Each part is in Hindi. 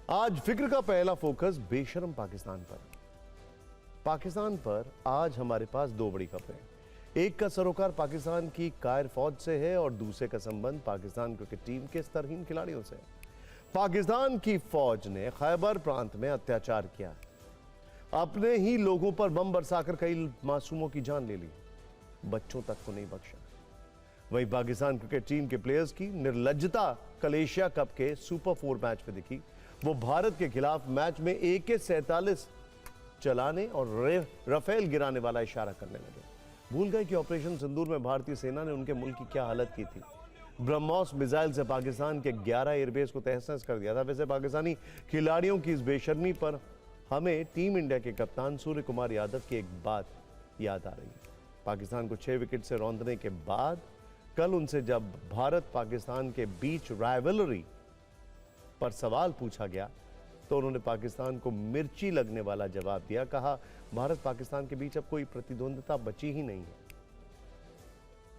आज फिक्र का पहला फोकस बेशरम पाकिस्तान पर। पाकिस्तान पर आज हमारे पास दो बड़ी खबरें। एक का सरोकार पाकिस्तान की कायर फौज से है और दूसरे का संबंध पाकिस्तान क्रिकेट टीम के स्तरहीन खिलाड़ियों से। पाकिस्तान की फौज ने खैबर प्रांत में अत्याचार किया, अपने ही लोगों पर बम बरसाकर कई मासूमों की जान ले ली, बच्चों तक को नहीं बख्शा। वहीं पाकिस्तान क्रिकेट टीम के प्लेयर्स की निर्लज्जता कल एशिया कप के सुपर 4 मैच में दिखी। वो भारत के खिलाफ मैच में AK-47 चलाने और राफेल गिराने वाला इशारा करने लगे। भूल गए कि ऑपरेशन सिंदूर में भारतीय सेना ने उनके मुल्क की क्या हालत की थी। ब्रह्मोस मिसाइल से पाकिस्तान के 11 एयरबेस को तहस-नहस कर दिया था। वैसे पाकिस्तानी खिलाड़ियों की इस बेशर्मी पर हमें टीम इंडिया के कप्तान सूर्य कुमार यादव की एक बात याद आ रही है। पाकिस्तान को 6 विकेट से रौंदने के बाद कल उनसे जब भारत पाकिस्तान के बीच राइवलरी पर सवाल पूछा गया तो उन्होंने पाकिस्तान को मिर्ची लगने वाला जवाब दिया। कहा, भारत पाकिस्तान के बीच अब कोई प्रतिद्वंद्विता बची ही नहीं है,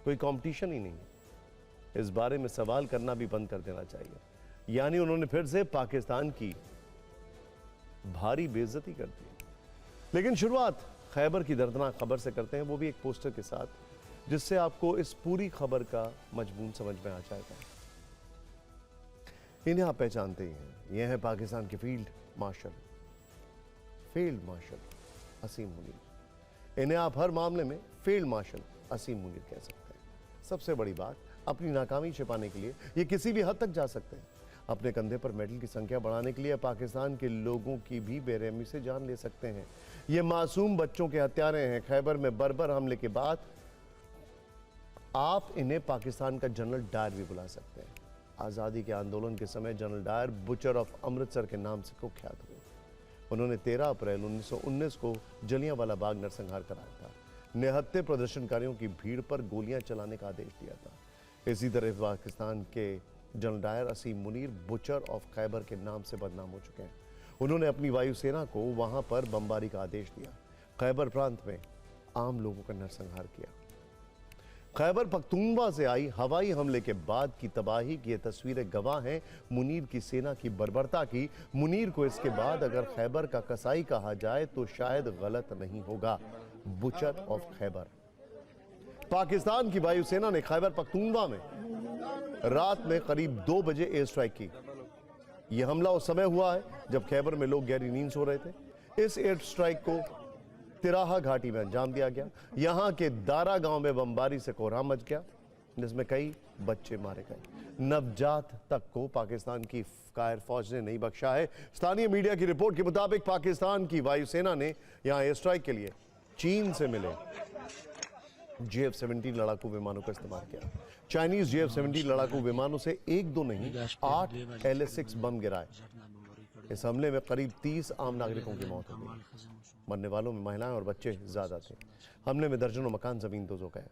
कोई कंपटीशन ही नहीं है। इस बारे में सवाल करना भी बंद कर देना चाहिए। यानी उन्होंने फिर से पाकिस्तान की भारी बेइज्जती कर दी। लेकिन शुरुआत खैबर की दर्दनाक खबर से करते हैं, वो भी एक पोस्टर के साथ, जिससे आपको इस पूरी खबर का मजमून समझ में आ जाएगा। इन्हें आप पहचानते ही हैं, यह है पाकिस्तान के फील्ड मार्शल असीम मुनीर। इन्हें आप हर मामले में फील्ड मार्शल असीम मुनीर कह सकते हैं। सबसे बड़ी बात, अपनी नाकामी छिपाने के लिए ये किसी भी हद तक जा सकते हैं। अपने कंधे पर मेडल की संख्या बढ़ाने के लिए पाकिस्तान के लोगों की भी बेरहमी से जान ले सकते हैं। ये मासूम बच्चों के हत्यारे हैं। खैबर में बर्बर हमले के बाद आप इन्हें पाकिस्तान का जनरल डायर भी बुला सकते हैं। आज़ादी के आंदोलन के समय General Dyer butcher of Amritsar के नाम से कुख्यात हुए। उन्होंने 13 अप्रैल 1919 को जलियांवाला बाग नरसंहार कराया था। निहत्थे प्रदर्शनकारियों की भीड़ पर गोलियां चलाने का आदेश दिया था। इसी तरह पाकिस्तान के General Dyer Asim Munir butcher of Khyber के नाम से बदनाम हो चुके हैं। उन्होंने अपनी वायुसेना को वहां पर बमबारी का आदेश दिया। खैबर प्रांत में आम लोगों का नरसंहार किया। खैबर पख्तूनख्वा से आई हवाई हमले के बाद की तबाही की ये तस्वीरें गवाह हैं मुनीर की सेना की बर्बरता की। मुनीर को इसके बाद अगर खैबर का कसाई कहा जाए तो शायद गलत नहीं होगा। Butcher of Khyber. पाकिस्तान की वायुसेना ने खैबर पख्तूनख्वा में रात में करीब 2 बजे एयर स्ट्राइक की। यह हमला उस समय हुआ है जब खैबर में लोग गहरी नींद सो रहे थे। इस एयर स्ट्राइक को तिराहा घाटी में अंजाम दिया गया। यहां के दारा गांव में बमबारी से कोहराम मच गया, जिसमें कई बच्चे मारे गए। नवजात तक को पाकिस्तान की कायर फौज ने नहीं बख्शा है। स्थानीय मीडिया की रिपोर्ट के मुताबिक पाकिस्तान की वायुसेना ने यहां एयर स्ट्राइक के लिए चीन से मिले JF-17 लड़ाकू विमानों का इस्तेमाल किया। चाइनीज JF-17 लड़ाकू विमानों से 1-2 नहीं 8 LS-6 बम गिराए। इस हमले में करीब 30 आम नागरिकों की मौत हो गई। मरने वालों में महिलाएं और बच्चे ज्यादा थे। हमले में दर्जनों मकान जमीन दोज हो गए।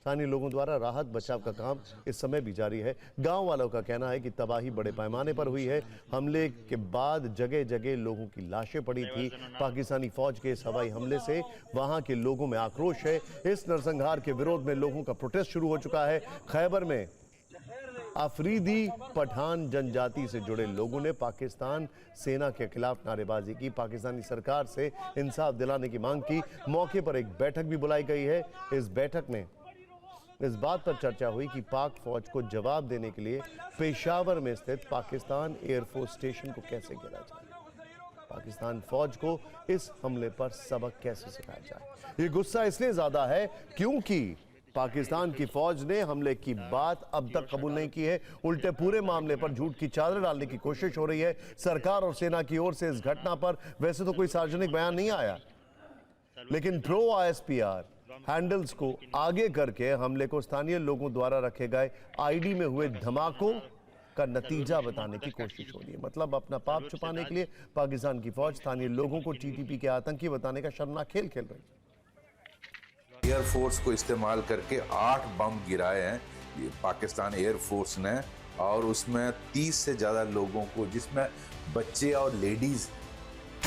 स्थानीय लोगों द्वारा राहत बचाव का काम इस समय भी जारी है। गांव वालों का कहना है कि तबाही बड़े पैमाने पर हुई है। हमले के बाद जगह जगह लोगों की लाशें पड़ी थी। पाकिस्तानी फौज के इस हवाई हमले से वहां के लोगों में आक्रोश है। इस नरसंहार के विरोध में लोगों का प्रोटेस्ट शुरू हो चुका है। खैबर में अफरीदी पठान जनजाति से जुड़े लोगों ने पाकिस्तान सेना के खिलाफ नारेबाजी की। पाकिस्तानी सरकार से इंसाफ दिलाने की मांग की। मौके पर एक बैठक भी बुलाई गई है। इस बैठक में इस बात पर चर्चा हुई कि पाक फौज को जवाब देने के लिए पेशावर में स्थित पाकिस्तान एयरफोर्स स्टेशन को कैसे घेरा जाए। पाकिस्तान फौज को इस हमले पर सबक कैसे सिखाया जाए। ये गुस्सा इसलिए ज्यादा है क्योंकि पाकिस्तान की फौज ने हमले की बात अब तक कबूल नहीं की है। उल्टे पूरे मामले पर झूठ की चादर डालने की कोशिश हो रही है। सरकार और सेना की ओर से इस घटना पर वैसे तो कोई सार्वजनिक बयान नहीं आया, लेकिन प्रो ISPR हैंडल्स को आगे करके हमले को स्थानीय लोगों द्वारा रखे गए ID में हुए धमाकों का नतीजा बताने की कोशिश हो रही है। मतलब अपना पाप छुपाने के लिए पाकिस्तान की फौज स्थानीय लोगों को TTP के आतंकी बताने का शर्मनाक खेल खेल रही है। एयरफोर्स को इस्तेमाल करके 8 बम गिराए हैं ये पाकिस्तान एयरफोर्स ने, और उसमें 30 से ज्यादा लोगों को, जिसमें बच्चे और लेडीज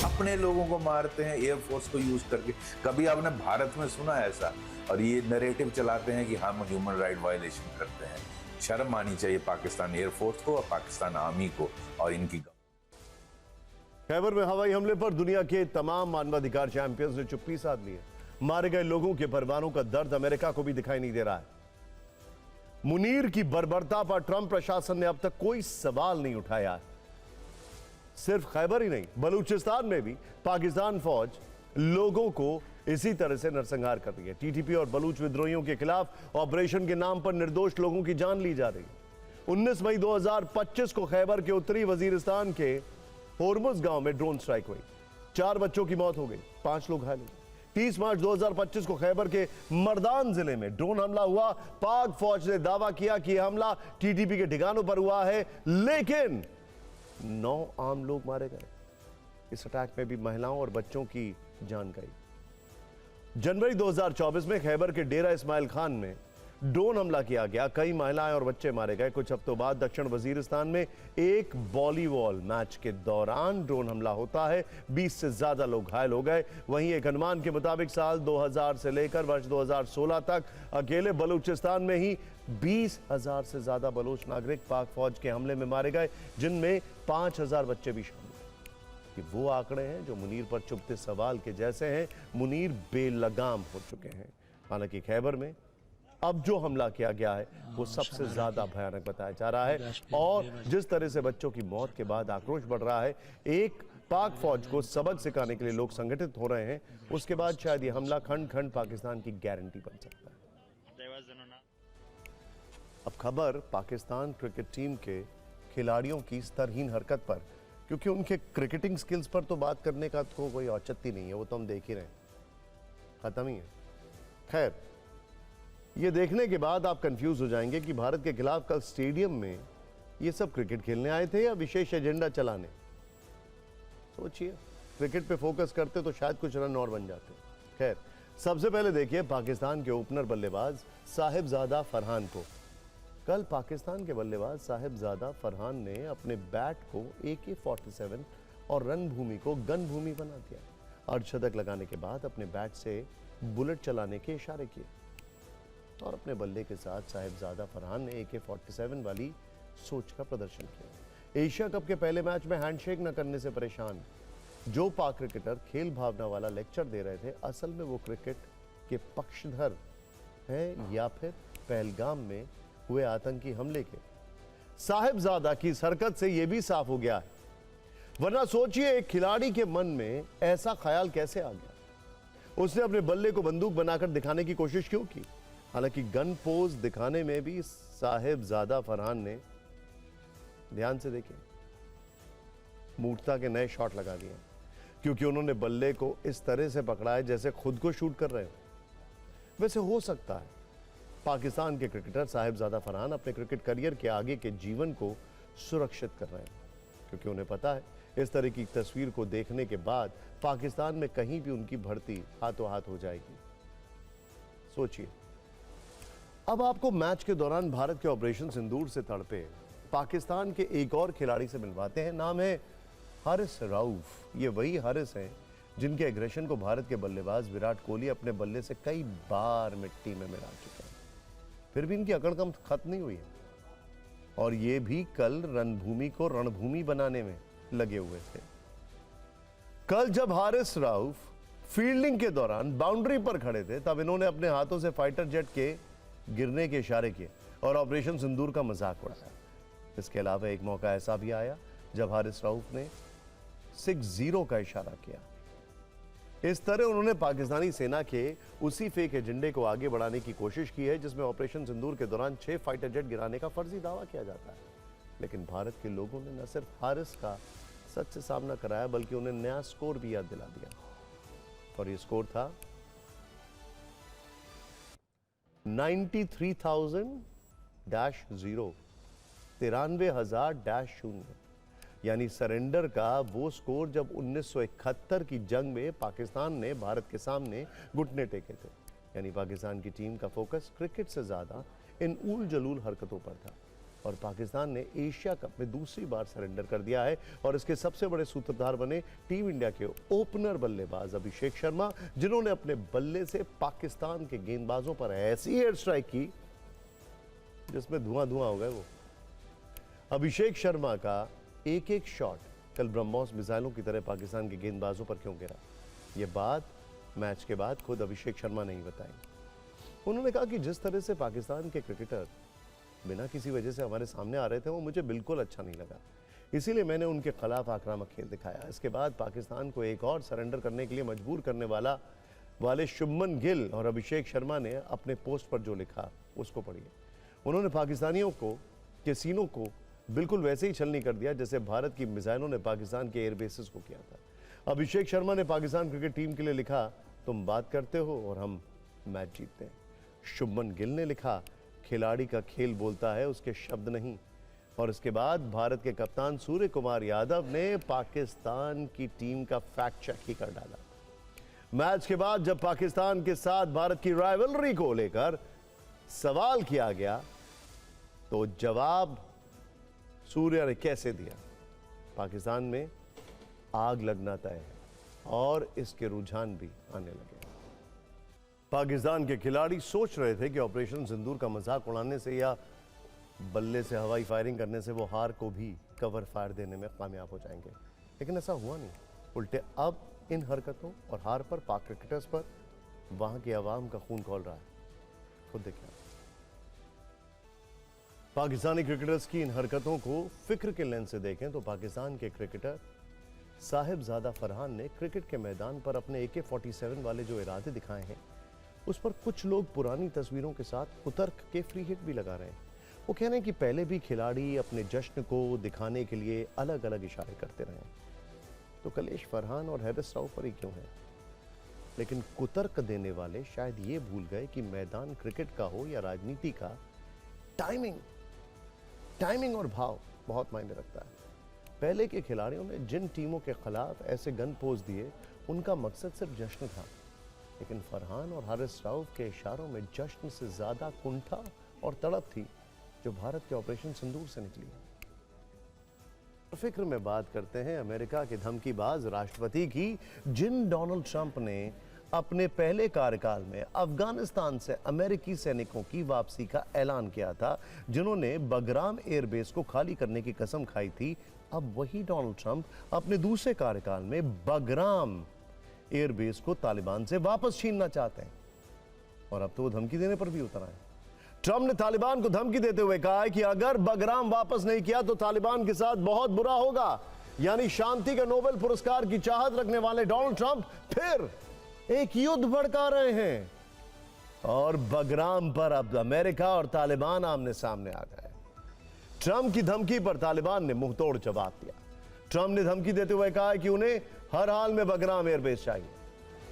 अपने लोगों को मारते हैं एयरफोर्स को यूज करके। कभी आपने भारत में सुना है ऐसा? और ये नैरेटिव चलाते हैं कि हम ह्यूमन राइट वायलेशन करते हैं। शर्म आनी चाहिए पाकिस्तान एयरफोर्स को और पाकिस्तान आर्मी को और इनकी खैबर में हवाई हमले पर दुनिया के तमाम मानवाधिकार चैंपियंस ने चुप्पी साध ली है। मारे गए लोगों के परिवारों का दर्द अमेरिका को भी दिखाई नहीं दे रहा है। मुनीर की बर्बरता पर ट्रंप प्रशासन ने अब तक कोई सवाल नहीं उठाया। सिर्फ खैबर ही नहीं, बलूचिस्तान में भी पाकिस्तान फौज लोगों को इसी तरह से नरसंहार कर रही है। टीटीपी और बलूच विद्रोहियों के खिलाफ ऑपरेशन के नाम पर निर्दोष लोगों की जान ली जा रही है। 19 मई 2025 को खैबर के उत्तरी वजीरिस्तान के होरमुज गांव में ड्रोन स्ट्राइक हुई। 4 बच्चों की मौत हो गई, 5 लोग घायल हो गए। 30 मार्च 2025 को खैबर के मर्दान जिले में ड्रोन हमला हुआ। पाक फौज ने दावा किया कि यह हमला टीटीपी के ठिकानों पर हुआ है, लेकिन 9 आम लोग मारे गए। इस अटैक में भी महिलाओं और बच्चों की जान गई। जनवरी 2024 में खैबर के डेरा इस्माइल खान में ड्रोन हमला किया गया। कई महिलाएं और बच्चे मारे गए। कुछ हफ्तों बाद दक्षिण वजीरिस्तान में एक वॉलीबॉल मैच के दौरान ड्रोन हमला होता है। 20 से ज्यादा लोग घायल हो गए। वहीं एक अनुमान के मुताबिक साल 2000 से लेकर वर्ष 2016 तक अकेले बलूचिस्तान में ही 20,000 से ज्यादा बलोच नागरिक पाक फौज के हमले में मारे गए, जिनमें 5,000 बच्चे भी शामिल हैं। ये वो आंकड़े हैं जो मुनीर पर चुभते सवाल के जैसे हैं। मुनीर बेलगाम हो चुके हैं। हालांकि खैबर में अब जो हमला किया गया है वो सबसे ज्यादा भयानक बताया जा रहा है, और जिस तरह से बच्चों की मौत के बाद आक्रोश बढ़ रहा है, एक पाक फौज को सबक सिखाने के लिए लोग संगठित हो रहे हैं, उसके बाद शायद ये हमला खंड खंड पाकिस्तान की गारंटी बन सकता है। अब खबर पाकिस्तान क्रिकेट टीम के खिलाड़ियों की स्तरहीन हरकत पर, क्योंकि उनके क्रिकेटिंग स्किल्स पर तो बात करने का तो कोई औचित्य नहीं है, वो तो हम देख ही रहे हैं, खत्म ही है। खैर, ये देखने के बाद आप कंफ्यूज हो जाएंगे कि भारत के खिलाफ कल स्टेडियम में ये सब क्रिकेट खेलने आए थे या विशेष एजेंडा चलाने। सोचिए, क्रिकेट पे फोकस करते तो शायद कुछ रन और बन जाते। खैर, सबसे पहले देखिए पाकिस्तान के ओपनर बल्लेबाज साहिबजादा फरहान को। कल पाकिस्तान के बल्लेबाज साहिबजादा फरहान ने अपने बैट को AK-47 और रन भूमि को गन भूमि बना दिया। अर्धशतक लगाने के बाद अपने बैट से बुलेट चलाने के इशारे किए और अपने बल्ले के साथ साहिबजादा फरहान ने AK-47 वाली सोच का प्रदर्शन किया। एशिया कप के पहले मैच में हैंडशेक न करने से परेशान जो पाक क्रिकेटर खेल भावना वाला लेक्चर दे रहे थे, असल में वो क्रिकेट के पक्षधर हैं या फिर पहलगाम में हुए आतंकी हमले के। साहिबजादा की इस हरकत से यह भी साफ हो गया है, वरना सोचिए एक खिलाड़ी के मन में ऐसा ख्याल कैसे आ गया। उसने अपने बल्ले को बंदूक बनाकर दिखाने की कोशिश क्यों की। हालांकि गन पोज दिखाने में भी साहिबजादा फरहान ने, ध्यान से देखिए, मूर्ता के नए शॉट लगा दिए, क्योंकि उन्होंने बल्ले को इस तरह से पकड़ा है जैसे खुद को शूट कर रहे हो। वैसे हो सकता है पाकिस्तान के क्रिकेटर साहिबजादा फरहान अपने क्रिकेट करियर के आगे के जीवन को सुरक्षित कर रहे हैं, क्योंकि उन्हें पता है इस तरह की तस्वीर को देखने के बाद पाकिस्तान में कहीं भी उनकी भर्ती हाथों हाथ हो जाएगी। सोचिए, अब आपको मैच के दौरान भारत के ऑपरेशन सिंदूर से तड़पे पाकिस्तान के एक और खिलाड़ी से मिलवाते हैं। नाम है हारिस रऊफ। ये वही हारिस हैं जिनके एग्रेशन को भारत के बल्लेबाज विराट कोहली अपने बल्ले से कई बार मिट्टी में मिला चुके हैं। फिर भी इनकी अकड़ कम खत्म नहीं हुई है, और ये भी कल रणभूमि को रणभूमि बनाने में लगे हुए थे। कल जब हारिस रऊफ फील्डिंग के दौरान बाउंड्री पर खड़े थे, तब इन्होंने अपने हाथों से फाइटर जेट के गिरने के इशारे किए और ऑपरेशन सिंदूर का मजाक उड़ाया। इसके अलावा एक मौका ऐसा भी आया जब हारिस रऊफ ने 6-0 का इशारा किया। इस तरह उन्होंने पाकिस्तानी सेना के उसी फेक एजेंडे को आगे बढ़ाने की कोशिश की है जिसमें ऑपरेशन सिंदूर के दौरान 6 फाइटर जेट गिराने का फर्जी दावा किया जाता है। लेकिन भारत के लोगों ने न सिर्फ हारिस का सच से सामना कराया, बल्कि उन्हें नया स्कोर भी याद दिला दिया, और ये स्कोर था 93,000-0, 93,000-0, यानी सरेंडर का वो स्कोर जब 1971 की जंग में पाकिस्तान ने भारत के सामने घुटने टेके थे। यानी पाकिस्तान की टीम का फोकस क्रिकेट से ज्यादा इन उल जलूल हरकतों पर था, और पाकिस्तान ने एशिया कप में दूसरी बार सरेंडर कर दिया है। और इसके सबसे बड़े सूत्रधार बने टीम इंडिया के ओपनर बल्लेबाज अभिषेक शर्मा, जिन्होंने अपने बल्ले से पाकिस्तान के गेंदबाजों पर ऐसी एयर स्ट्राइक की जिसमें धुआं धुआं हो गए। वो अभिषेक शर्मा का एक एक शॉट कल ब्रह्मोस मिसाइलों की तरह पाकिस्तान के गेंदबाजों पर क्यों गिरा? ये बात मैच के बाद खुद अभिषेक शर्मा ने ही बताई। उन्होंने कहा कि जिस तरह से पाकिस्तान के क्रिकेटर बिना किसी वजह से हमारे सामने आ रहे थे वो मुझे बिल्कुल अच्छा नहीं लगा, इसीलिए मैंने उनके खिलाफ आक्रामक खेल दिखाया। इसके बाद पाकिस्तान को एक और सरेंडर करने के लिए मजबूर करने वाले शुभमन गिल और अभिषेक शर्मा ने अपने पोस्ट पर जो लिखा उसको पढ़िए। उन्होंने पाकिस्तानियों के सीनों को बिल्कुल वैसे ही छलनी कर दिया जैसे भारत की मिसाइलों ने पाकिस्तान के एयरबेसेस को किया था। अभिषेक शर्मा ने पाकिस्तान क्रिकेट टीम के लिए लिखा, तुम बात करते हो और हम मैच जीतते हैं। शुभमन गिल ने लिखा, खिलाड़ी का खेल बोलता है, उसके शब्द नहीं। और इसके बाद भारत के कप्तान सूर्य कुमार यादव ने पाकिस्तान की टीम का फैक्ट चेक ही कर डाला। मैच के बाद जब पाकिस्तान के साथ भारत की राइवलरी को लेकर सवाल किया गया तो जवाब सूर्य ने कैसे दिया? पाकिस्तान में आग लगना तय है और इसके रुझान भी आने लगे। पाकिस्तान के खिलाड़ी सोच रहे थे कि ऑपरेशन सिंदूर का मजाक उड़ाने से या बल्ले से हवाई फायरिंग करने से वो हार को भी कवर फायर देने में कामयाब हो जाएंगे, लेकिन ऐसा हुआ नहीं। उल्टे अब इन हरकतों और हार पर पाक क्रिकेटर्स पर वहां की आवाम का खून खौल रहा है। खुद देखिए, पाकिस्तानी क्रिकेटर्स की इन हरकतों को फिक्र के लेंस से देखें तो पाकिस्तान के क्रिकेटर साहिबजादा फरहान ने क्रिकेट के मैदान पर अपने AK-47 वाले जो इरादे दिखाए हैं उस पर कुछ लोग पुरानी तस्वीरों के साथ कुतर्क के फ्री हिट भी लगा रहे हैं। वो कह रहे हैं कि पहले भी खिलाड़ी अपने जश्न को दिखाने के लिए अलग अलग इशारे करते रहे, तो कलेश फरहान और हैरिस राव पर ही क्यों है? लेकिन कुतर्क देने वाले शायद ये भूल गए कि मैदान क्रिकेट का हो या राजनीति का, टाइमिंग और भाव बहुत मायने रखता है। पहले के खिलाड़ियों ने जिन टीमों के खिलाफ ऐसे गन पोज दिए उनका मकसद सिर्फ जश्न था, लेकिन फरहान और हारिस राउफ के इशारों में जश्न से ज्यादा कुंठा और तड़प थी जो भारत के ऑपरेशन सिंदूर से निकली। फिक्र में बात करते हैं अमेरिका के धमकीबाज राष्ट्रपति की, जिन डोनाल्ड ट्रंप ने अपने पहले कार्यकाल में अफगानिस्तान से अमेरिकी सैनिकों की वापसी का ऐलान किया था, जिन्होंने बगराम एयरबेस को खाली करने की कसम खाई थी। अब वही डोनाल्ड ट्रंप अपने दूसरे कार्यकाल में बगराम एयरबेस को तालिबान से वापस छीनना चाहते हैं और अब तो वो धमकी देने पर भी उतर आए। ट्रंप ने तालिबान को धमकी देते हुए कहा है कि अगर बगराम वापस नहीं किया तो तालिबान के साथ बहुत बुरा होगा। यानी शांति के नोबेल पुरस्कार की चाहत रखने वाले डोनाल्ड ट्रंप फिर एक युद्ध भड़का रहे हैं और बगराम पर अब अमेरिका और तालिबान आमने सामने आ गए। ट्रंप की धमकी पर तालिबान ने मुंहतोड़ जवाब दिया। ट्रंप ने धमकी देते हुए कहा कि उन्हें हर हाल में बगराम एयरबेस चाहिए।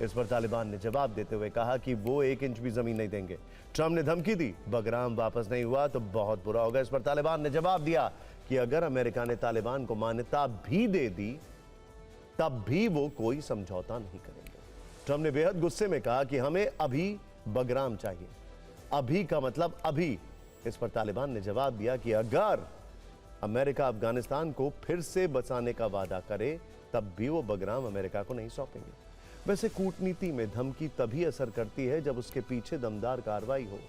इस पर तालिबान ने जवाब देते हुए कहा कि वो 1 इंच भी जमीन नहीं देंगे। ट्रंप ने धमकी दी, बगराम वापस नहीं हुआ तो बहुत बुरा होगा। इस पर तालिबान ने जवाब दिया कि अगर अमेरिका ने तालिबान को मान्यता भी दे दी तब भी वो कोई समझौता नहीं करेंगे। ट्रंप ने बेहद गुस्से में कहा कि हमें अभी बगराम चाहिए। अभी का मतलब अभी। इस पर तालिबान ने जवाब दिया कि अगर अमेरिका अफगानिस्तान को फिर से बचाने का वादा करे तब भी वो बगराम अमेरिका को नहीं सौंपेंगे। वैसे कूटनीति में धमकी तभी असर करती है जब उसके पीछे दमदार कार्रवाई हो।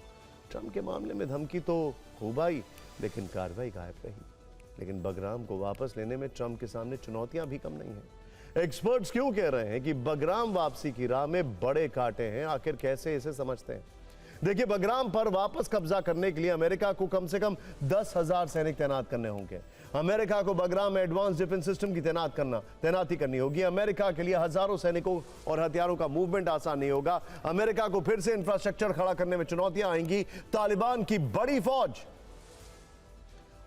ट्रंप के मामले में धमकी तो खूब आई लेकिन कार्रवाई गायब रही। लेकिन बगराम को वापस लेने में ट्रंप के सामने चुनौतियां भी कम नहीं है। एक्सपर्ट्स क्यों कह रहे हैं कि बगराम वापसी की राह में बड़े कांटे हैं? आखिर कैसे इसे समझते हैं? देखिए, बगराम पर वापस कब्जा करने के लिए अमेरिका को कम से कम 10,000 सैनिक तैनात करने होंगे। अमेरिका को बगराम में एडवांस डिफेंस सिस्टम की तैनाती करनी होगी। अमेरिका के लिए हजारों सैनिकों और हथियारों का मूवमेंट आसान नहीं होगा। अमेरिका को फिर से इंफ्रास्ट्रक्चर खड़ा करने में चुनौतियां आएंगी। तालिबान की बड़ी फौज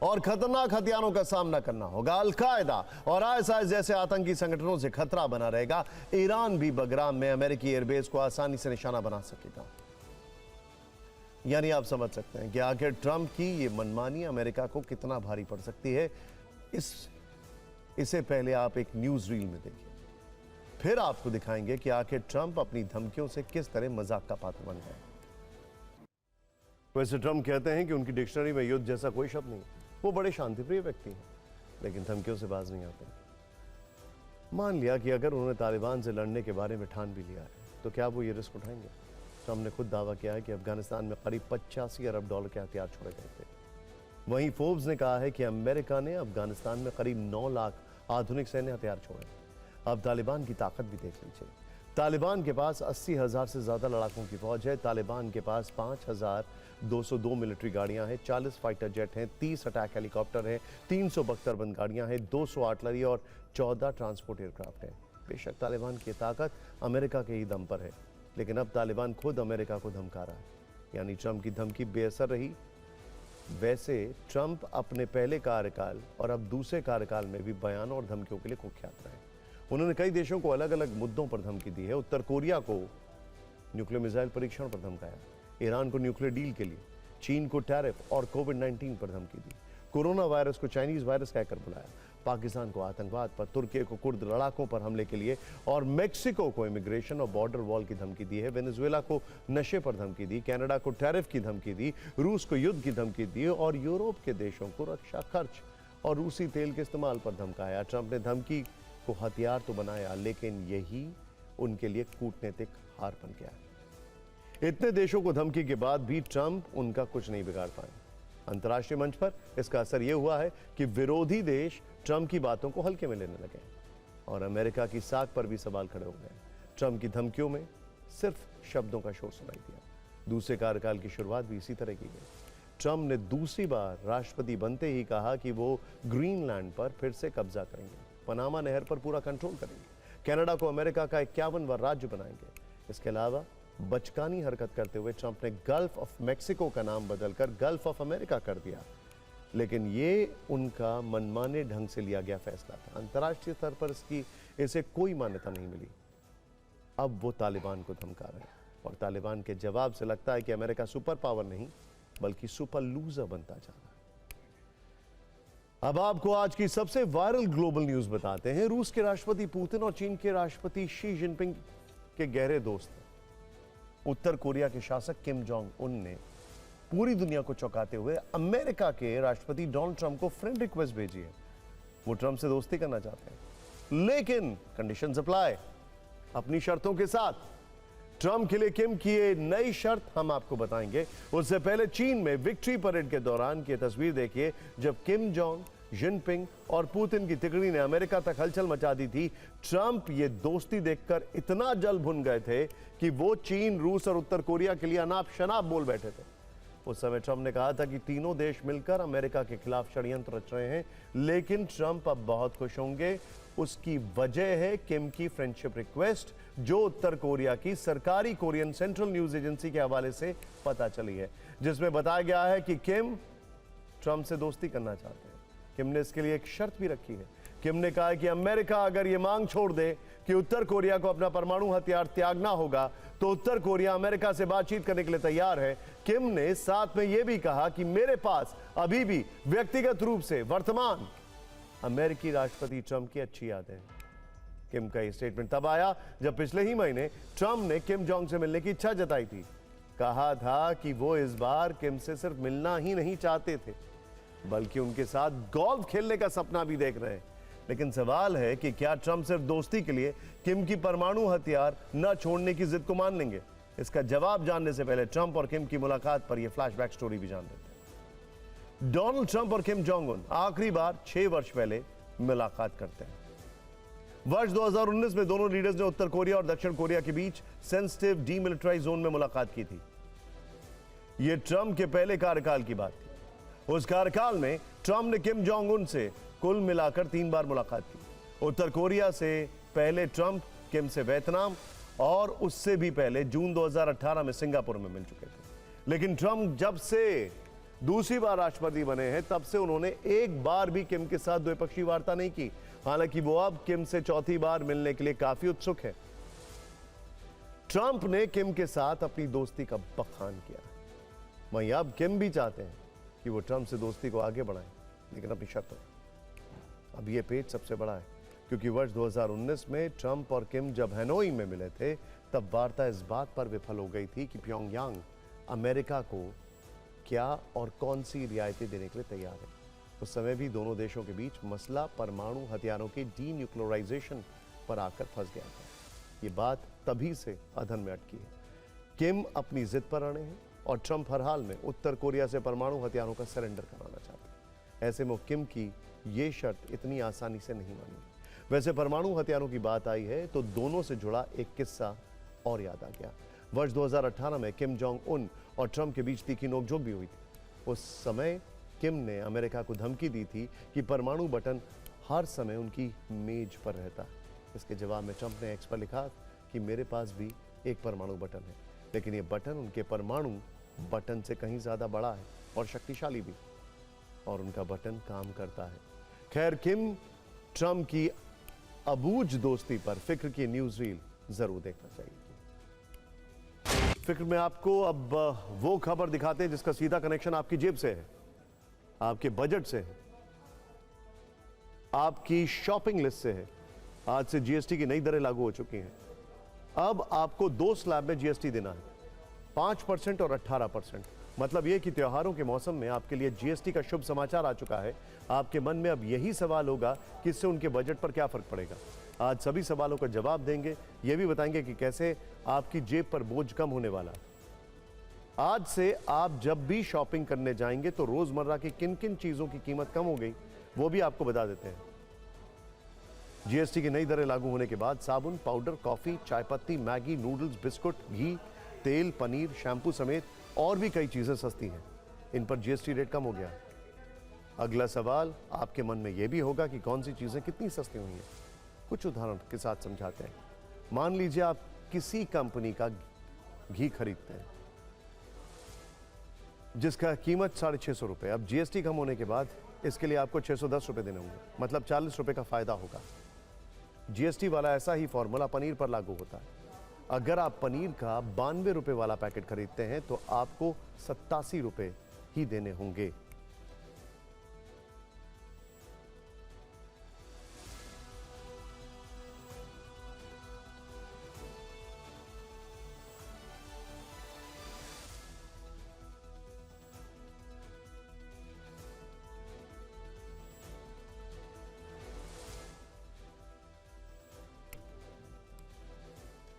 और खतरनाक हथियारों का सामना करना होगा। अल-कायदा और ISIS जैसे आतंकी संगठनों से खतरा बना रहेगा। ईरान भी बगराम में अमेरिकी एयरबेस को आसानी से निशाना बना सकेगा। यानी आप समझ सकते हैं कि आखिर ट्रंप की ये मनमानी अमेरिका को कितना भारी पड़ सकती है। इसे पहले आप एक न्यूज रील में देखिए, फिर आपको दिखाएंगे कि आखिर ट्रंप अपनी धमकियों से किस तरह मजाक का पात्र बन गए। वैसे ट्रंप कहते हैं कि उनकी डिक्शनरी में युद्ध जैसा कोई शब्द नहीं। वो बड़े शांतिप्रिय व्यक्ति हैं, लेकिन धमकियों से बाज नहीं आते। मान लिया कि अगर उन्होंने तालिबान से लड़ने के बारे में ठान भी लिया है तो क्या वो ये रिस्क उठाएंगे? ट्रंप ने खुद दावा किया है कि अफगानिस्तान में करीब $85 अरब के हथियार छोड़े गए थे। वहीं फोर्ब्स ने कहा है कि अमेरिका ने अफगानिस्तान में करीब 9 लाख आधुनिक सैन्य हथियार छोड़े। अब तालिबान की ताकत भी देख लीजिए। तालिबान के पास 80,000 से ज्यादा लड़ाकों की फौज है। तालिबान के पास 5,202 मिलिट्री गाड़ियां हैं, 40 फाइटर जेट हैं, 30 अटैक हेलीकॉप्टर हैं, 300 बख्तरबंद गाड़ियां हैं, 200 आर्टिलरी और 14 ट्रांसपोर्ट एयरक्राफ्ट हैं। बेशक तालिबान की ताकत अमेरिका के ही दम पर है, लेकिन अब तालिबान खुद अमेरिका को धमका रहा है। यानी ट्रंप की धमकी बेअसर रही। वैसे ट्रंप अपने पहले कार्यकाल और अब दूसरे कार्यकाल में भी बयानों और धमकियों के लिए कुख्यात रहे। उन्होंने कई देशों को अलग अलग मुद्दों पर धमकी दी है। उत्तर कोरिया को न्यूक्लियर मिसाइल परीक्षण पर धमकाया, ईरान को न्यूक्लियर डील के लिए, चीन को टैरिफ और कोविड-19 पर धमकी दी, कोरोना वायरस को चाइनीज वायरस कहकर बुलाया, पाकिस्तान को आतंकवाद पर, तुर्की को कुर्द लड़ाकों पर हमले के लिए और मेक्सिको को इमिग्रेशन और बॉर्डर वॉल की धमकी दी है, वेनेजुएला को नशे पर धमकी दी, कनाडा को टैरिफ की धमकी दी, रूस को युद्ध की धमकी दी और यूरोप के देशों को रक्षा खर्च और रूसी तेल के इस्तेमाल पर धमकाया। ट्रंप ने धमकी को हथियार तो बनाया, लेकिन यही उनके लिए कूटनीतिक हार बन गया। इतने देशों को धमकी के बाद भी ट्रंप उनका कुछ नहीं बिगाड़ पाए। अंतर्राष्ट्रीय मंच पर इसका असर यह हुआ है कि विरोधी देश ट्रंप की बातों को हल्के में लेने लगे और अमेरिका की साख पर भी सवाल खड़े हो गए। ट्रंप की धमकियों में सिर्फ शब्दों का शोर सुनाई दिया। दूसरे कार्यकाल की शुरुआत भी इसी तरह की गई। ट्रंप ने दूसरी बार राष्ट्रपति बनते ही कहा कि वो ग्रीनलैंड पर फिर से कब्जा करेंगे, पनामा नहर पर पूरा कंट्रोल करेंगे, कनाडा को अमेरिका का 51वां राज्य बनाएंगे। इसके अलावा बचकानी हरकत करते हुए ट्रंप ने गल्फ ऑफ मैक्सिको का नाम बदलकर गल्फ ऑफ अमेरिका कर दिया, लेकिन ये उनका मनमाने ढंग से लिया गया फैसला था। अंतर्राष्ट्रीय स्तर पर इसे कोई मान्यता नहीं मिली। अब वो तालिबान को धमका रहे हैं और तालिबान के जवाब से लगता है कि अमेरिका सुपर पावर नहीं बल्कि सुपर लूजर बनता जा रहा है। अब आपको आज की सबसे वायरल ग्लोबल न्यूज बताते हैं। रूस के राष्ट्रपति पुतिन और चीन के राष्ट्रपति शी जिनपिंग के गहरे दोस्त हैं। उत्तर कोरिया के शासक किम जोंग उन ने पूरी दुनिया को चौंकाते हुए अमेरिका के राष्ट्रपति डोनाल्ड ट्रंप को फ्रेंड रिक्वेस्ट भेजी है। वो ट्रंप से दोस्ती करना चाहते हैं, लेकिन कंडीशंस अप्लाई, अपनी शर्तों के साथ। ट्रंप के लिए किम की ये नई शर्त हम आपको बताएंगे। उससे पहले चीन में विक्ट्री परेड के दौरान की तस्वीर देखिए, जब किम जोंग, जिनपिंग और पुतिन की तिकड़ी ने अमेरिका तक हलचल मचा दी थी। ट्रंप ये दोस्ती देखकर इतना जल भुन गए थे कि वो चीन, रूस और उत्तर कोरिया के लिए अनाप शनाप बोल बैठे थे। उस समय ट्रंप ने कहा था कि तीनों देश मिलकर अमेरिका के खिलाफ षड्यंत्र रच रहे हैं, लेकिन ट्रंप अब बहुत खुश होंगे। उसकी वजह है किम की फ्रेंडशिप रिक्वेस्ट, जो उत्तर कोरिया की सरकारी कोरियन सेंट्रल न्यूज एजेंसी के हवाले से पता चली है, जिसमें बताया गया है कि किम ट्रंप से दोस्ती करना चाहते हैं। किम ने इसके लिए एक शर्त भी रखी है। किम ने कहा है कि अमेरिका अगर यह मांग छोड़ दे कि उत्तर कोरिया को अपना परमाणु हथियार त्यागना होगा, तो उत्तर कोरिया अमेरिका से बातचीत करने के लिए तैयार है। किम ने साथ में यह भी कहा कि मेरे पास अभी भी व्यक्तिगत रूप से वर्तमान अमेरिकी राष्ट्रपति ट्रंप की अच्छी यादें हैं। किम का यह स्टेटमेंट तब आया जब पिछले ही महीने ट्रंप ने किम जोंग से मिलने की इच्छा जताई थी। कहा था कि वो इस बार किम से सिर्फ मिलना ही नहीं चाहते थे, बल्कि उनके साथ गोल्फ खेलने का सपना भी देख रहे हैं। लेकिन सवाल है कि क्या ट्रंप सिर्फ दोस्ती के लिए किम की परमाणु हथियार न छोड़ने की जिद को मान लेंगे? इसका जवाब जानने से पहले ट्रंप और किम की मुलाकात पर यह फ्लैशबैक स्टोरी भी जान लेते हैं। डोनाल्ड ट्रंप और किम जोंग उन आखिरी बार 6 वर्ष पहले मुलाकात करते हैं। वर्ष 2019 में दोनों लीडर्स ने उत्तर कोरिया और दक्षिण कोरिया के बीच सेंसिटिव डीमिलिटराइज जोन में मुलाकात की थी। यह ट्रंप के पहले कार्यकाल की बात थी। उस कार्यकाल में ट्रंप ने किम जोंग उन से कुल मिलाकर 3 बार मुलाकात की। उत्तर कोरिया से पहले ट्रंप किम से वियतनाम और उससे भी पहले जून 2018 में सिंगापुर में मिल चुके थे। लेकिन ट्रंप जब से दूसरी बार राष्ट्रपति बने हैं, तब से उन्होंने एक बार भी किम के साथ द्विपक्षीय वार्ता नहीं की। हालांकि वो अब किम से चौथी बार मिलने के लिए काफी उत्सुक है। ट्रंप ने किम के साथ अपनी दोस्ती का बखान किया। वहीं अब किम भी चाहते हैं कि वो ट्रंप से दोस्ती को आगे बढ़ाएं, लेकिन अपनी शर्तों। अब ये पेच सबसे बड़ा है, क्योंकि वर्ष 2019 में ट्रंप और किम जब हैनोई में मिले थे, तब वार्ता इस बात पर विफल हो गई थी कि प्योंगयांग अमेरिका को क्या और कौन सी रियायतें देने के लिए तैयार है। उस समय भी दोनों देशों के बीच मसला परमाणु हथियारों के डीन्यूक्लियराइजेशन पर आकर फंस गया था। ये बात तभी से अधन में अटकी है। किम अपनी जिद पर अड़े हैं और ट्रंप हर हाल में उत्तर कोरिया से परमाणु हथियारों का सरेंडर कराना चाहते हैं। ऐसे में किम की ये शर्त इतनी आसानी से नहीं मानी। वैसे परमाणु हथियारों की बात आई है तो दोनों से जुड़ा एक किस्सा और याद आ गया। वर्ष 2018 में किम जोंग उन और ट्रंप के बीच तीखी नोकझोंक भी हुई थी। उस समय किम ने अमेरिका को धमकी दी थी कि परमाणु बटन हर समय उनकी मेज पर रहता है। इसके जवाब में ट्रंप ने एक्स पर लिखा कि मेरे पास भी एक परमाणु बटन है, लेकिन ये बटन उनके परमाणु बटन से कहीं ज्यादा बड़ा है और शक्तिशाली भी, और उनका बटन काम करता है। खैर, किम ट्रंप की अबूझ दोस्ती पर फिक्र की न्यूज रील जरूर देखना चाहिए। फिक्र में आपको अब वो खबर दिखाते हैं जिसका सीधा कनेक्शन आपकी जेब से है, आपके बजट से है, आपकी शॉपिंग लिस्ट से है। आज से जीएसटी की नई दरें लागू हो चुकी हैं। अब आपको 2 स्लैब में जीएसटी देना है, 5% और 18%। मतलब यह कि त्योहारों के मौसम में आपके लिए जीएसटी का शुभ समाचार आ चुका है। आपके मन में अब यही सवाल होगा कि इससे उनके बजट पर क्या फर्क पड़ेगा। आज सभी सवालों का जवाब देंगे, यह भी बताएंगे कि कैसे आपकी जेब पर बोझ कम होने वाला है। आज से आप जब भी शॉपिंग करने जाएंगे तो रोजमर्रा की किन किन चीजों की कीमत कम हो गई वो भी आपको बता देते हैं। जीएसटी की नई दरें लागू होने के बाद साबुन, पाउडर, कॉफी, चाय पत्ती, मैगी, नूडल्स, बिस्कुट, घी, तेल, पनीर, शैम्पू समेत और भी कई चीजें सस्ती हैं। इन पर जीएसटी रेट कम हो गया। अगला सवाल आपके मन में यह भी होगा कि कौन सी चीजें कितनी सस्ती हुई हैं। कुछ उदाहरण के साथ समझाते हैं। मान लीजिए आप किसी कंपनी का घी खरीदते हैं जिसका कीमत 650 रुपए। अब जीएसटी कम होने के बाद इसके लिए आपको 610 रुपए देने होंगे, मतलब 40 रुपए का फायदा होगा। जीएसटी वाला ऐसा ही फॉर्मूला पनीर पर लागू होता है। अगर आप पनीर का 92 रुपए वाला पैकेट खरीदते हैं तो आपको 87 रुपए ही देने होंगे।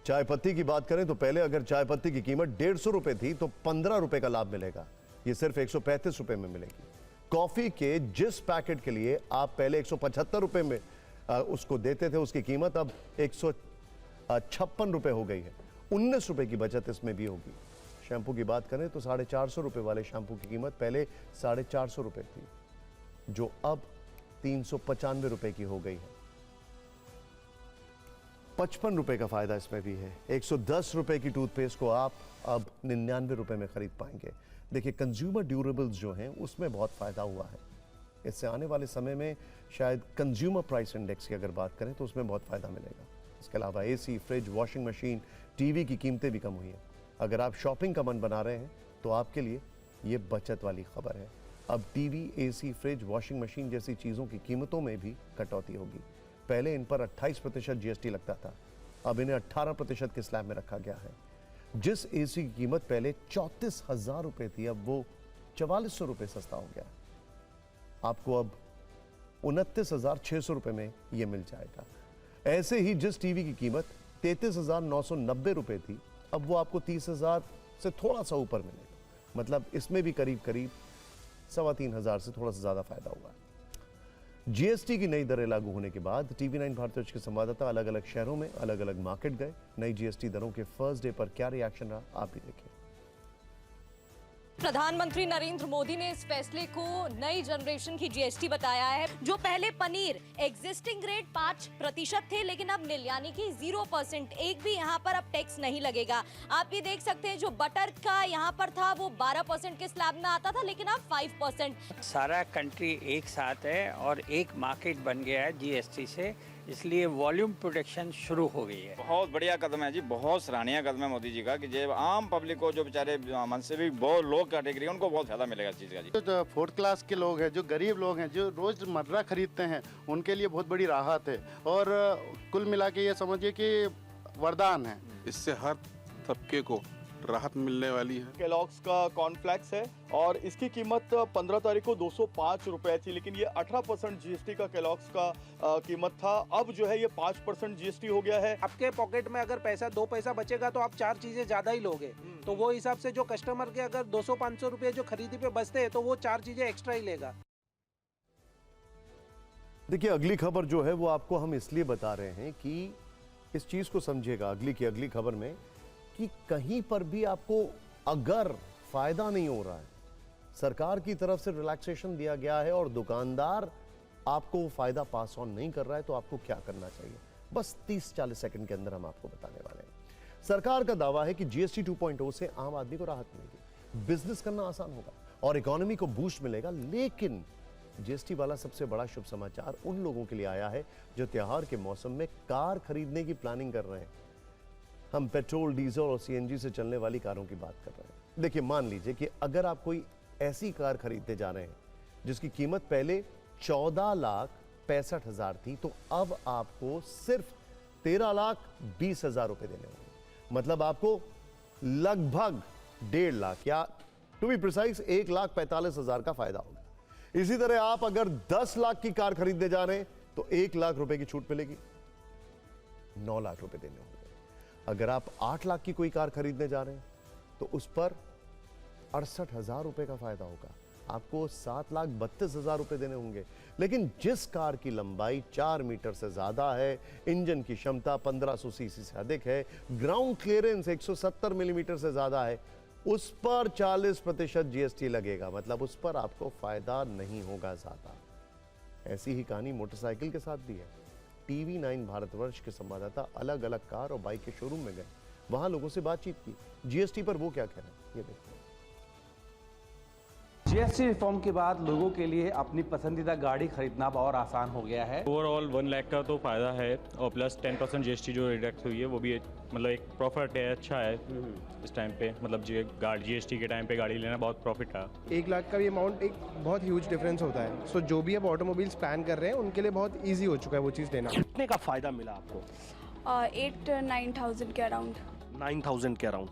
चाय पत्ती की बात करें तो पहले अगर चाय पत्ती की कीमत 150 रुपए थी तो 15 रुपए का लाभ मिलेगा। ये सिर्फ 135 रुपए में मिलेगी। कॉफी के जिस पैकेट के लिए आप पहले 175 रुपए में उसको देते थे, उसकी कीमत अब 156 रुपए हो गई है। 19 रुपए की बचत इसमें भी होगी। शैम्पू की बात करें तो 450 रुपए वाले शैम्पू की कीमत पहले 450 रुपए थी, जो अब 395 रुपए की हो गई है। 55 रुपए का फायदा इसमें भी है। 110 रुपए की टूथपेस्ट को आप अब 99 रुपए में खरीद पाएंगे। देखिए, कंज्यूमर ड्यूरेबल्स जो हैं उसमें बहुत फायदा हुआ है। इससे आने वाले समय में शायद कंज्यूमर प्राइस इंडेक्स की अगर बात करें तो उसमें बहुत फायदा मिलेगा। इसके अलावा AC, fridge, washing machine, TV की कीमतें भी कम हुई हैं। अगर आप शॉपिंग का मन बना रहे हैं तो आपके लिए ये बचत वाली खबर है। अब TV, AC, fridge, washing machine जैसी चीज़ों की कीमतों में भी कटौती होगी। पहले इन पर 28% जीएसटी लगता था, अब इन्हें 18% के स्लैब में रखा गया है। जिस एसी की कीमत पहले 34,000 रुपए थी, अब वो 4400 रुपए सस्ता हो गया। आपको अब 29,600 रुपए में ये मिल जाएगा। ऐसे ही जिस टीवी की कीमत 33,990 रुपए थी, अब वो आपको 30,000 से थोड़ा सा ऊपर मिलेगा। मतलब इसमें भी करीब 3,2500 से थोड़ा सा ज्यादा फायदा हुआ है। जीएसटी की नई दरें लागू होने के बाद टीवी9 भारतवर्ष के संवाददाता अलग अलग शहरों में अलग अलग मार्केट गए। नई जीएसटी दरों के फर्स्ट डे पर क्या रिएक्शन रहा, आप भी देखिए। प्रधानमंत्री नरेंद्र मोदी ने इस फैसले को नई जनरेशन की जीएसटी बताया है। जो पहले पनीर एग्जिस्टिंग रेट 5% थे, लेकिन अब नील यानी कि 0%, एक भी यहाँ पर अब टैक्स नहीं लगेगा। आप ये देख सकते हैं, जो बटर का यहाँ पर था वो 12% के स्लैब में आता था, लेकिन अब 5%। सारा कंट्री एक साथ है और एक मार्केट बन गया है जीएसटी से, इसलिए वॉल्यूम प्रोटेक्शन शुरू हो गई है। बहुत बढ़िया कदम है जी, बहुत सराहनीय कदम है मोदी जी का कि जो आम पब्लिक को, जो बेचारे मन से भी बहुत लोग कैटेगरी, उनको बहुत फायदा मिलेगा इस चीज़ का जी। जो 4th क्लास के लोग हैं, जो गरीब लोग हैं, जो रोजमर्रा खरीदते हैं, उनके लिए बहुत बड़ी राहत है और कुल मिला के ये समझिए कि वरदान है। इससे हर तबके को राहत मिलने वाली है। केलॉग्स का कॉर्नफ्लेक्स है और इसकी कीमत 15 तारीख को 205 रुपए थी, लेकिन ये 18% जीएसटी का केलॉग्स का कीमत था। अब जो है ये 5% जीएसटी हो गया है। आपके पॉकेट में अगर पैसा 2 पैसा बचेगा तो आप 4 चीजें ज्यादा ही लोगे, तो वो हिसाब से जो कस्टमर के अगर 200-500 रुपए जो खरीदी पे बचते हैं तो वो 4 चीजें एक्स्ट्रा ही लेगा। देखिए, अगली खबर जो है वो आपको हम इसलिए बता रहे हैं कि इस चीज को समझिएगा अगली की अगली खबर में कि कहीं पर भी आपको अगर फायदा नहीं हो रहा है, सरकार की तरफ से रिलैक्सेशन दिया गया है और दुकानदार आपको वो फायदा पास ऑन नहीं कर रहा है, तो आपको क्या करना चाहिए, बस 30-40 सेकंड के अंदर हम आपको बताने वाले हैं। सरकार का दावा है कि जीएसटी 2.0 से आम आदमी को राहत मिलेगी, बिजनेस करना आसान होगा और इकोनॉमी को बूस्ट मिलेगा। लेकिन जीएसटी वाला सबसे बड़ा शुभ समाचार उन लोगों के लिए आया है जो त्योहार के मौसम में कार खरीदने की प्लानिंग कर रहे हैं। हम पेट्रोल, डीजल और सीएनजी से चलने वाली कारों की बात कर रहे हैं। देखिए, मान लीजिए कि अगर आप कोई ऐसी कार खरीदने जा रहे हैं जिसकी कीमत पहले 14,65,000 थी, तो अब आपको सिर्फ 13,20,000 रुपए देने होंगे। मतलब आपको लगभग 1.5 लाख या टू बी प्रिसाइज 1,45,000 का फायदा होगा। इसी तरह आप अगर 10 लाख की कार खरीदने जा रहे हैं तो 1 लाख रुपए की छूट मिलेगी, 9 लाख रुपए देने होंगे। अगर आप 8 लाख की कोई कार खरीदने जा रहे हैं तो उस पर 68,000 रुपए का फायदा होगा, आपको 7,32,000 रुपए देने होंगे। लेकिन जिस कार की लंबाई 4 मीटर से ज्यादा है, इंजन की क्षमता 1500 सीसी से अधिक है, ग्राउंड क्लियरेंस 170 मिलीमीटर से ज्यादा है, उस पर 40% जीएसटी लगेगा। मतलब उस पर आपको फायदा नहीं होगा ज्यादा। ऐसी ही कहानी मोटरसाइकिल के साथ भी है। टीवी 9 भारतवर्ष के संवाददाता अलग अलग कार और बाइक के शोरूम में गए, वहां लोगों से बातचीत की, जीएसटी पर वो क्या कह रहे हैं ये देखते हैं। जीएसटी रिफॉर्म के बाद लोगों के लिए अपनी पसंदीदा गाड़ी खरीदना और आसान हो गया है। ओवरऑल 1 लाख का तो फायदा है और प्लस 10% जीएसटी जो रिडक्ट हुई है वो भी मतलब एक प्रॉफिट है, अच्छा है इस टाइम पे। मतलब जीएसटी के टाइम पे गाड़ी लेना बहुत प्रॉफिट था। 1 लाख का भी अमाउंट एक बहुत ह्यूज डिफरेंस होता है। सो जो भी अब ऑटोमोबाइल्स प्लान कर रहे हैं उनके लिए बहुत ईजी हो चुका है वो चीज़ लेना। कितने का फायदा मिला आपको? 8-9,000 के अराउंड। 9,000 के अराउंड,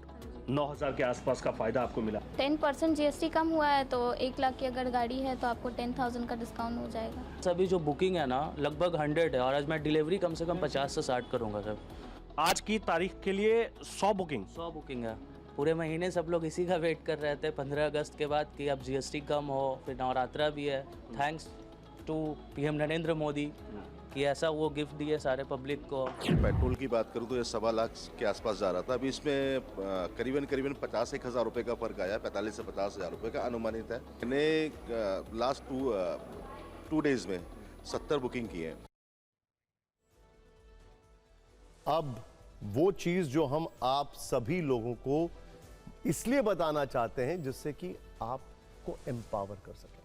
9,000 के आसपास का फायदा आपको मिला। 10% जीएसटी कम हुआ है तो 1 लाख की अगर गाड़ी है तो आपको 10,000 का डिस्काउंट हो जाएगा। सभी जो बुकिंग है ना लगभग 100 है और आज मैं डिलीवरी कम से कम 50 से 60 करूँगा सर। आज की तारीख के लिए 100 बुकिंग है। पूरे महीने सब लोग इसी का वेट कर रहे थे 15 अगस्त के बाद कि अब जीएसटी कम हो, फिर नवरात्रा भी है। Thanks to PM Narendra Modi कि ऐसा वो गिफ्ट दिए सारे पब्लिक को। पेट्रोल की बात करूँ तो ये 1.25 लाख के आसपास जा रहा था, अभी इसमें करीबन 51,000 रुपये का फर्क आया, 45 से 50,000 रुपये का अनुमानित है। मैंने लास्ट टू डेज में 70 बुकिंग की है। अब वो चीज जो हम आप सभी लोगों को इसलिए बताना चाहते हैं जिससे कि आपको एम्पावर कर सके।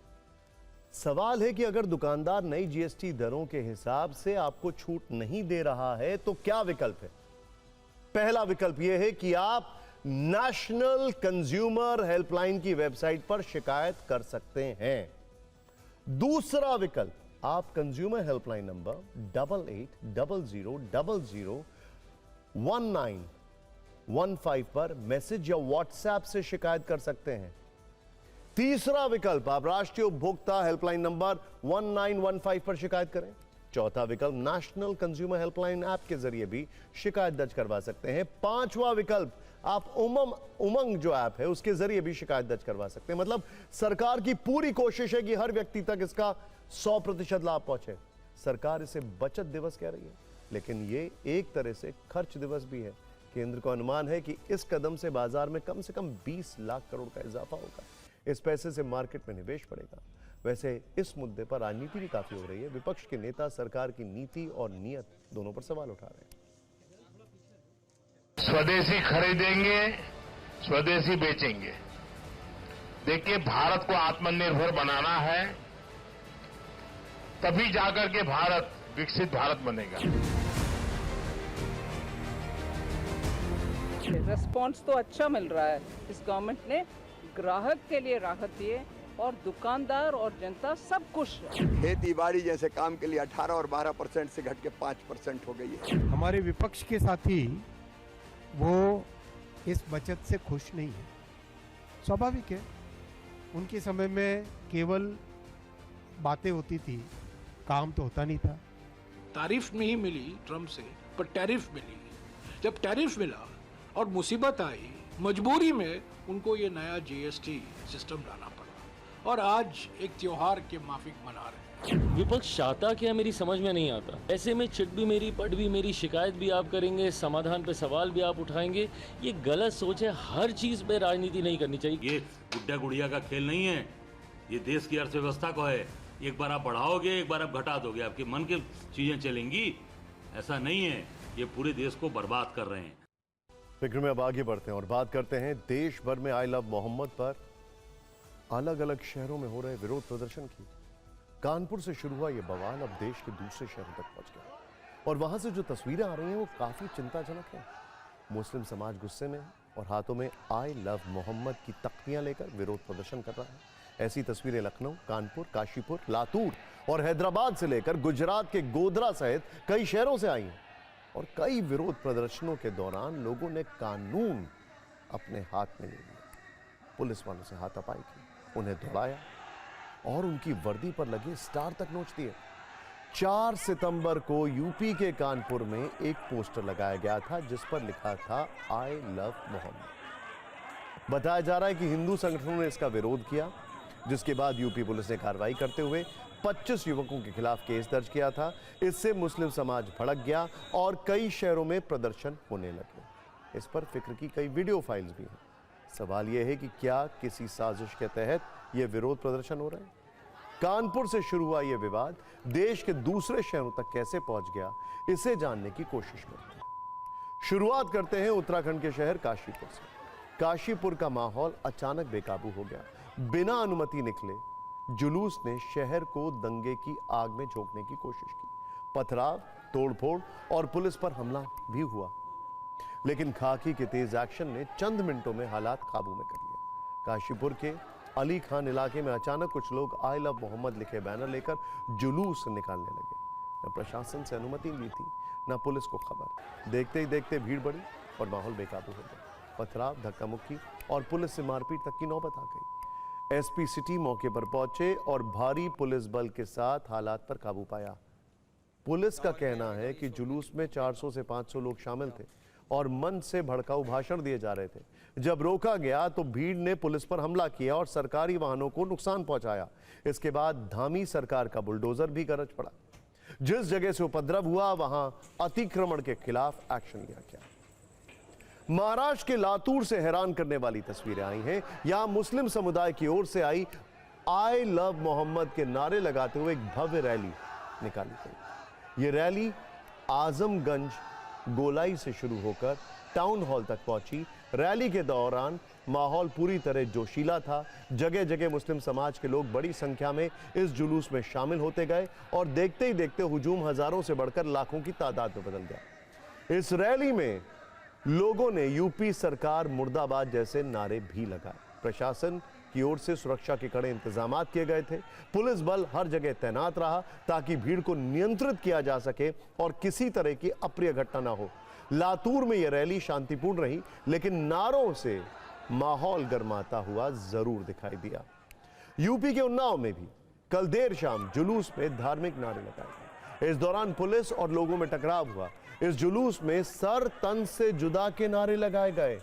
सवाल है कि अगर दुकानदार नई जीएसटी दरों के हिसाब से आपको छूट नहीं दे रहा है तो क्या विकल्प है। पहला विकल्प यह है कि आप नेशनल कंज्यूमर हेल्पलाइन की वेबसाइट पर शिकायत कर सकते हैं। दूसरा विकल्प, आप कंज्यूमर हेल्पलाइन नंबर 8800001915 पर मैसेज या व्हाट्सएप से शिकायत कर सकते हैं। तीसरा विकल्प, आप राष्ट्रीय उपभोक्ता हेल्पलाइन नंबर 1915 पर शिकायत करें। चौथा विकल्प, नेशनल कंज्यूमर हेल्पलाइन ऐप के जरिए भी शिकायत दर्ज करवा सकते हैं। पांचवा विकल्प, आप उमंग जो ऐप है उसके जरिए भी शिकायत दर्ज करवा सकते हैं। मतलब सरकार की पूरी कोशिश है कि हर व्यक्ति तक इसका 100% लाभ पहुंचे। सरकार इसे बचत दिवस कह रही है, लेकिन ये एक तरह से खर्च दिवस भी है। केंद्र का अनुमान है कि इस कदम से बाजार में कम से कम 20 लाख करोड़ का इजाफा होगा। इस पैसे से मार्केट में निवेश बढ़ेगा। वैसे इस मुद्दे पर राजनीति भी काफी हो रही है। विपक्ष के नेता सरकार की नीति और नीयत दोनों पर सवाल उठा रहे हैं। स्वदेशी खरीदेंगे, स्वदेशी बेचेंगे। देखिए, भारत को आत्मनिर्भर बनाना है, तभी जाकर के भारत विकसित भारत बनेगा। रिस्पॉन्स तो अच्छा मिल रहा है। इस गवर्नमेंट ने ग्राहक के लिए राहत दिए और दुकानदार और जनता सब खुश है। खेती बाड़ी जैसे काम के लिए 18 और 12% से घट के 5% हो गई है। हमारे विपक्ष के साथी वो इस बचत से खुश नहीं है। स्वाभाविक है, उनके समय में केवल बातें होती थी, काम तो होता नहीं था। तारीफ नहीं मिली ट्रम्प से, पर टैरिफ मिली। जब टैरिफ मिला और मुसीबत आई, मजबूरी में उनको ये नया जीएसटी सिस्टम लाना पड़ा और आज एक त्योहार के माफिक मना रहे हैं। विपक्ष चाहता क्या मेरी समझ में नहीं आता। ऐसे में चिट भी मेरी, पट भी मेरी, शिकायत भी आप करेंगे, समाधान पे सवाल भी आप उठाएंगे। ये गलत सोच है। हर चीज पे राजनीति नहीं करनी चाहिए। ये गुड्डा गुड़िया का खेल नहीं है, ये देश की अर्थव्यवस्था को है। एक बार आप बढ़ाओगे, एक बार आप घटा दोगे, आपके मन की चीजें चलेंगी। ऐसा नहीं है, ये पूरे देश को बर्बाद कर रहे हैं। फिक्र में अब आगे बढ़ते हैं और बात करते हैं देश भर में आई लव मोहम्मद पर अलग अलग शहरों में हो रहे विरोध प्रदर्शन की। कानपुर से शुरू हुआ यह बवाल अब देश के दूसरे शहरों तक पहुंच गया और वहां से जो तस्वीरें आ रही हैं वो काफी चिंताजनक हैं। मुस्लिम समाज गुस्से में है और हाथों में आई लव मोहम्मद की तख्तियां लेकर विरोध प्रदर्शन कर रहा है। ऐसी तस्वीरें लखनऊ, कानपुर, काशीपुर, लातूर और हैदराबाद से लेकर गुजरात के गोधरा सहित कई शहरों से आई हैं और कई विरोध प्रदर्शनों के दौरान लोगों ने कानून अपने हाथ में ले लिया। पुलिस वालों से हाथापाई की, उन्हें दौड़ाया और उनकी वर्दी पर लगे स्टार तक नोच दिए। 4 सितंबर को यूपी के कानपुर में एक पोस्टर लगाया गया था जिस पर लिखा था आई लव मोहम्मद। बताया जा रहा है कि हिंदू संगठनों ने इसका विरोध किया, जिसके बाद यूपी पुलिस ने कार्रवाई करते हुए 25 युवकों के खिलाफ केस दर्ज किया था। इससे मुस्लिम समाज भड़क गया और कई शहरों में प्रदर्शन होने लगे। इस पर फिक्र की कई वीडियो फाइल्स भी हैं। सवाल यह है कि क्या किसी साजिश के तहत यह विरोध प्रदर्शन हो रहे हैं? कानपुर से शुरू हुआ यह विवाद देश के दूसरे शहरों तक कैसे पहुंच गया, इसे जानने की कोशिश करते हैं। शुरुआत करते हैं उत्तराखंड के शहर काशीपुर से। काशीपुर का माहौल अचानक बेकाबू हो गया। बिना अनुमति निकले जुलूस ने शहर को दंगे की आग में झोंकने की कोशिश की। पथराव, तोड़फोड़ और पुलिस पर हमला भी हुआ, लेकिन खाकी के तेज एक्शन ने चंद मिनटों में हालात काबू में कर लिया। काशीपुर के अली खान इलाके में अचानक कुछ लोग आई लव मोहम्मद लिखे बैनर लेकर जुलूस निकालने लगे। न प्रशासन से अनुमति ली थी, न पुलिस को खबर। देखते ही देखते भीड़ बढ़ी और माहौल बेकाबू हो गया। पथराव, धक्का मुक्की और पुलिस से मारपीट तक की नौबत आ गई। एसपी सिटी मौके पर पहुंचे और भारी पुलिस बल के साथ हालात पर काबू पाया। पुलिस का कहना है कि जुलूस में 400 से 500 लोग शामिल थे और मन से भड़काऊ भाषण दिए जा रहे थे। जब रोका गया तो भीड़ ने पुलिस पर हमला किया और सरकारी वाहनों को नुकसान पहुंचाया। इसके बाद धामी सरकार का बुलडोजर भी गरज पड़ा। जिस जगह से उपद्रव हुआ वहां अतिक्रमण के खिलाफ एक्शन लिया गया। महाराष्ट्र के लातूर से हैरान करने वाली तस्वीरें आई हैं। यहां मुस्लिम समुदाय की ओर से आई आई लव मोहम्मद के नारे लगाते हुए एक भव्य रैली निकाली गई। ये रैली आजमगंज गोलाई से शुरू होकर टाउन हॉल तक पहुंची। रैली के दौरान माहौल पूरी तरह जोशीला था। जगह जगह मुस्लिम समाज के लोग बड़ी संख्या में इस जुलूस में शामिल होते गए और देखते ही देखते हुजूम हजारों से बढ़कर लाखों की तादाद में बदल गया। इस रैली में लोगों ने यूपी सरकार मुर्दाबाद जैसे नारे भी लगाए। प्रशासन की ओर से सुरक्षा के कड़े इंतजाम किए गए थे। पुलिस बल हर जगह तैनात रहा ताकि भीड़ को नियंत्रित किया जा सके और किसी तरह की अप्रिय घटना ना हो। लातूर में यह रैली शांतिपूर्ण रही, लेकिन नारों से माहौल गरमाता हुआ जरूर दिखाई दिया। यूपी के उन्नाव में भी कल देर शाम जुलूस में धार्मिक नारे लगाए गए। इस दौरान पुलिस और लोगों में टकराव हुआ। इस जुलूस में सर तन से जुदा के नारे लगाए गए।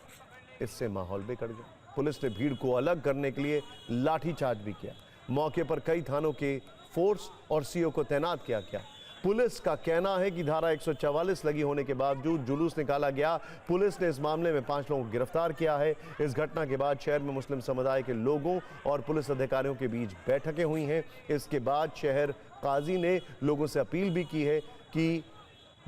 इससे माहौल बिगड़ गया। पुलिस ने भीड़ को अलग करने के लिए लाठीचार्ज भी किया। मौके पर कई थानों के फोर्स और सीओ को तैनात किया गया। पुलिस का कहना है कि धारा 144 लगी होने के बावजूद जुलूस निकाला गया। पुलिस ने इस मामले में 5 लोगों को गिरफ्तार किया है। इस घटना के बाद शहर में मुस्लिम समुदाय के लोगों और पुलिस अधिकारियों के बीच बैठकें हुई हैं। इसके बाद शहर काजी ने लोगों से अपील भी की है कि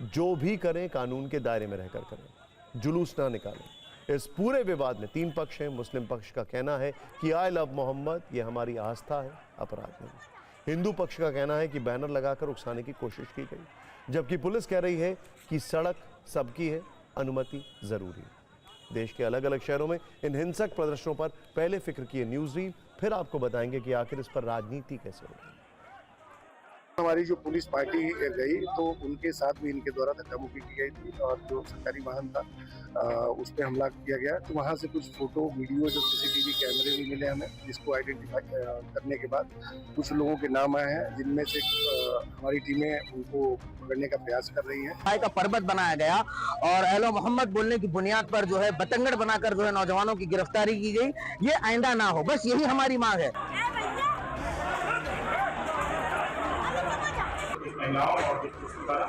जो भी करें कानून के दायरे में रहकर करें, जुलूस ना निकालें। इस पूरे विवाद में 3 पक्ष हैं। मुस्लिम पक्ष का कहना है कि आई लव मोहम्मद ये हमारी आस्था है, अपराध नहीं। हिंदू पक्ष का कहना है कि बैनर लगाकर उकसाने की कोशिश की गई, जबकि पुलिस कह रही है कि सड़क सबकी है, अनुमति जरूरी है। देश के अलग अलग शहरों में इन हिंसक प्रदर्शनों पर पहले फिक्र किए न्यूज रील, फिर आपको बताएंगे कि आखिर इस पर राजनीति कैसे होगी। हमारी जो पुलिस पार्टी गई तो उनके साथ भी इनके द्वारा धक्का मुक्की की गई थी और जो सरकारी वाहन था उस पर हमला किया गया। तो वहाँ से कुछ फोटो वीडियो जो सीसीटीवी कैमरे भी मिले हमें, जिसको आइडेंटिफाई करने के बाद कुछ लोगों के नाम आए हैं, जिनमें से हमारी टीमें उनको पकड़ने का प्रयास कर रही हैं। का पर्वत बनाया गया और एलो मोहम्मद बोलने की बुनियाद पर जो है बतंगड़ बनाकर जो है नौजवानों की गिरफ्तारी की गई। ये आइंदा ना हो, बस यही हमारी मांग है। महिलाओं और पुरुषों द्वारा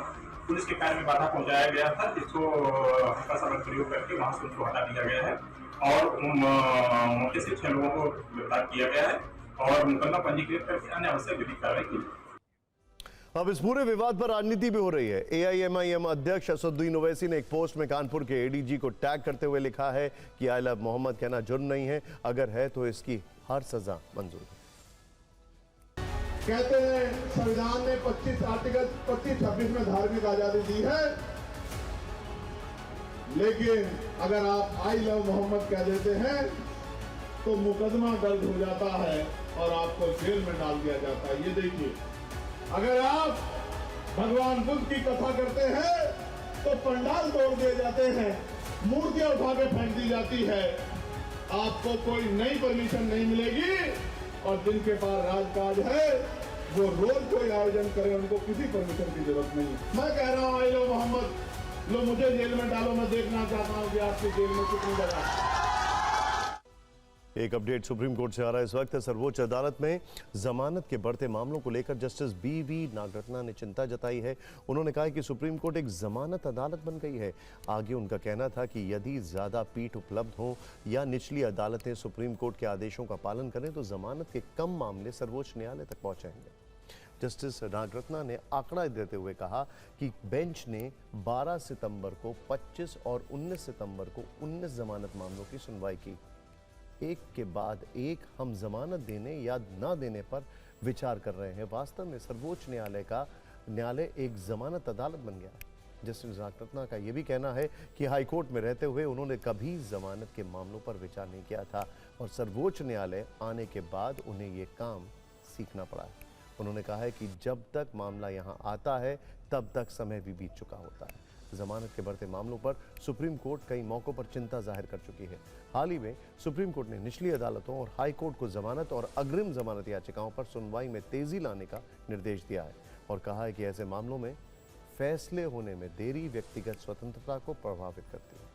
पुलिस के कार्य में बाधा पहुंचाया गया था, जिसको हल्का सा प्रयोग करके वहां से उसको हटा दिया गया है और मौके से 6 लोगों को गिरफ्तार किया गया है और मुकदमा पंजीकृत करके अन्य आवश्यक विधिक कार्रवाई की। अब इस पूरे विवाद पर राजनीति भी हो रही है। AIMIM अध्यक्ष असदुद्दीन ओवैसी ने एक पोस्ट में कानपुर के ADG को टैग करते हुए लिखा है कि आई लव मोहम्मद कहना जुर्म नहीं है, अगर है तो इसकी हर सजा मंजूर है। कहते हैं संविधान ने 25-26 में धार्मिक आजादी दी है, लेकिन अगर आप आई लव मोहम्मद कह देते हैं तो मुकदमा दर्ज हो जाता है और आपको जेल में डाल दिया जाता है। ये देखिए, अगर आप भगवान बुद्ध की कथा करते हैं तो पंडाल तोड़ दिए जाते हैं, मूर्तियां उठा के फेंक दी जाती है, आपको कोई नई परमिशन नहीं मिलेगी और जिनके पास राजकाज है वो रोज कोई आयोजन करे, उनको किसी परमिशन की जरूरत नहीं। मैं कह रहा हूं आई लो मोहम्मद, लो मुझे जेल में डालो, मैं देखना चाहता हूं कि आपकी जेल में कितनी जगह। एक अपडेट सुप्रीम कोर्ट से आ रहा है इस वक्त। सर्वोच्च अदालत में जमानत के बढ़ते मामलों को लेकर जस्टिस BV नागरत्ना ने चिंता जताई है। उन्होंने कहा कि सुप्रीम कोर्ट एक जमानत अदालत बन गई है। आगे उनका कहना था कि यदि ज्यादा पीठ उपलब्ध हो या निचली अदालतें सुप्रीम कोर्ट के आदेशों का पालन करें तो जमानत के कम मामले सर्वोच्च न्यायालय तक पहुंचेंगे। जस्टिस नागरत्ना ने आंकड़ा देते हुए कहा कि बेंच ने 12 सितंबर को 25 और 19 सितंबर को 19 जमानत मामलों की सुनवाई की। एक के बाद एक हम जमानत देने या ना देने पर विचार कर रहे हैं। वास्तव में सर्वोच्च न्यायालय एक जमानत अदालत बन गया। जस्टिस नागरत्ना का यह भी कहना है कि हाईकोर्ट में रहते हुए उन्होंने कभी जमानत के मामलों पर विचार नहीं किया था और सर्वोच्च न्यायालय आने के बाद उन्हें ये काम सीखना पड़ा है। उन्होंने कहा है कि जब तक मामला यहाँ आता है तब तक समय भी बीत चुका होता है। जमानत के बढ़ते मामलों पर सुप्रीम कोर्ट कई मौकों पर चिंता जाहिर कर चुकी है। हाल ही में सुप्रीम कोर्ट ने निचली अदालतों और हाई कोर्ट को जमानत और अग्रिम जमानत याचिकाओं पर सुनवाई में तेजी लाने का निर्देश दिया है और कहा है कि ऐसे मामलों में फैसले होने में देरी व्यक्तिगत स्वतंत्रता को प्रभावित करती है।